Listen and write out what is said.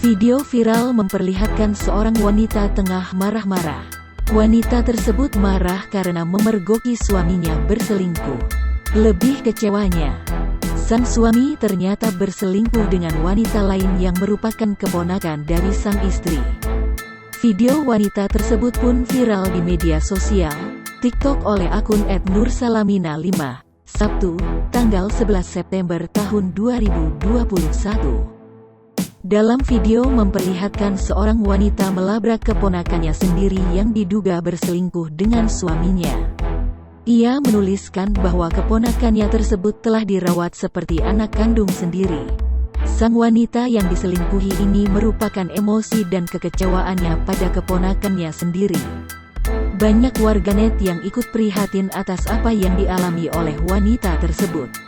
Video viral memperlihatkan seorang wanita tengah marah-marah. Wanita tersebut marah karena memergoki suaminya berselingkuh. Lebih kecewanya, sang suami ternyata berselingkuh dengan wanita lain yang merupakan keponakan dari sang istri. Video wanita tersebut pun viral di media sosial TikTok oleh akun @nursalamina5, Sabtu, tanggal 11 September tahun 2021. Dalam video memperlihatkan seorang wanita melabrak keponakannya sendiri yang diduga berselingkuh dengan suaminya. Ia menuliskan bahwa keponakannya tersebut telah dirawat seperti anak kandung sendiri. Sang wanita yang diselingkuhi ini merupakan emosi dan kekecewaannya pada keponakannya sendiri. Banyak warganet yang ikut prihatin atas apa yang dialami oleh wanita tersebut.